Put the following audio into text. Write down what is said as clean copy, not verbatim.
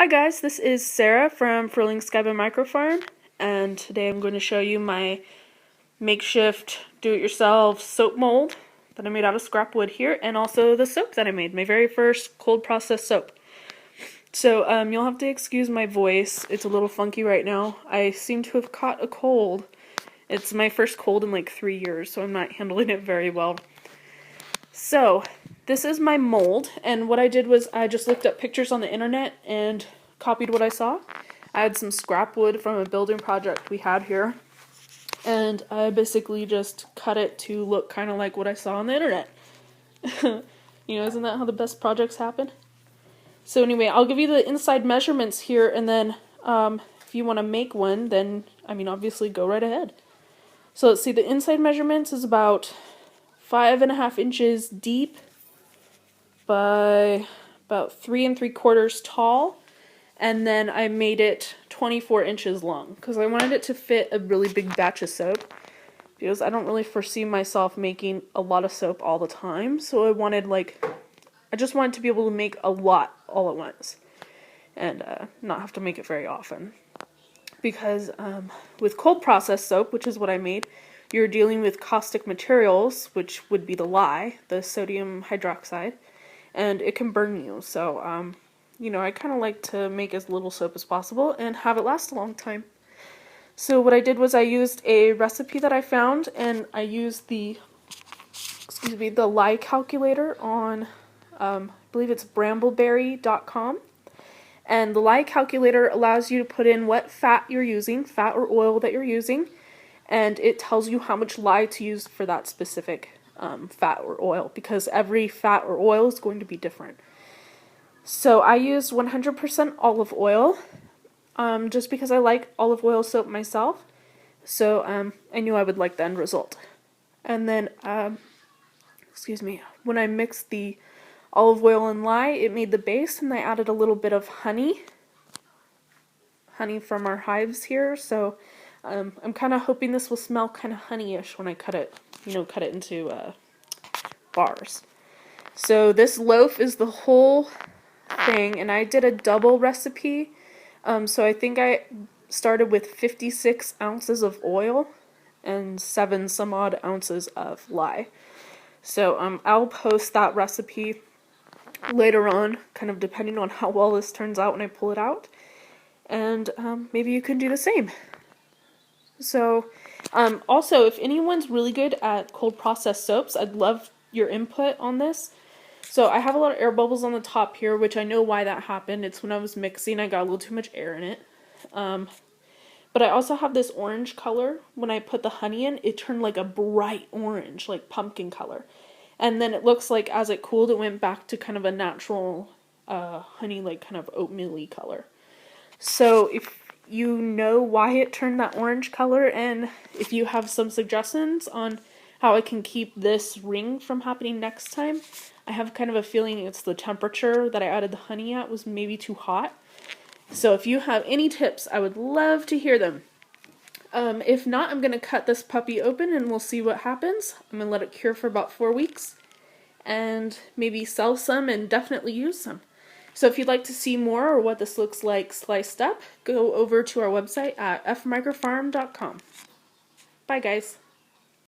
Hi guys, this is Sarah from Frühlingskabine Microfarm, and today I'm going to show you my makeshift do-it-yourself soap mold that I made out of scrap wood here, and also the soap that I made, my very first cold process soap. So you'll have to excuse my voice, it's a little funky right now. I seem to have caught a cold. It's my first cold in like 3 years, so I'm not handling it very well. So, this is my mold, and what I did was I just looked up pictures on the internet and copied what I saw. I had some scrap wood from a building project we had here, and I basically just cut it to look kind of like what I saw on the internet. Isn't that how the best projects happen? So anyway, I'll give you the inside measurements here, and then if you want to make one, then, obviously go right ahead. So let's see, the inside measurements is about 5.5 inches deep by about 3 3/4 tall, and then I made it 24 inches long because I wanted it to fit a really big batch of soap, because I don't really foresee myself making a lot of soap all the time, so I just wanted to be able to make a lot all at once and not have to make it very often, because with cold process soap, which is what I made, you're dealing with caustic materials, which would be the lye, the sodium hydroxide, and it can burn you. So, I kind of like to make as little soap as possible and have it last a long time. So what I did was I used a recipe that I found, and I used the lye calculator on, I believe it's brambleberry.com. And the lye calculator allows you to put in what fat you're using, fat or oil that you're using, and it tells you how much lye to use for that specific fat or oil, because every fat or oil is going to be different. So I used 100% olive oil, just because I like olive oil soap myself, so I knew I would like the end result. And then, when I mixed the olive oil and lye, it made the base, and I added a little bit of honey from our hives here, so I'm kind of hoping this will smell kind of honey-ish when I cut it into bars. So this loaf is the whole thing, and I did a double recipe, so I think I started with 56 ounces of oil and 7 some odd ounces of lye. So I'll post that recipe later on, kind of depending on how well this turns out when I pull it out, and maybe you can do the same. So, also, if anyone's really good at cold process soaps, I'd love your input on this. So I have a lot of air bubbles on the top here, which I know why that happened. It's when I was mixing, I got a little too much air in it. But I also have this orange color. When I put the honey in, it turned like a bright orange, like pumpkin color. And then it looks like as it cooled, it went back to kind of a natural honey, like kind of oatmeal-y color. So if you know why it turned that orange color, and if you have some suggestions on how I can keep this ring from happening next time, I have kind of a feeling it's the temperature that I added the honey at was maybe too hot. So if you have any tips, I would love to hear them. If not, I'm going to cut this puppy open and we'll see what happens. I'm going to let it cure for about 4 weeks and maybe sell some and definitely use some. So if you'd like to see more or what this looks like sliced up, go over to our website at fmicrofarm.com. Bye guys.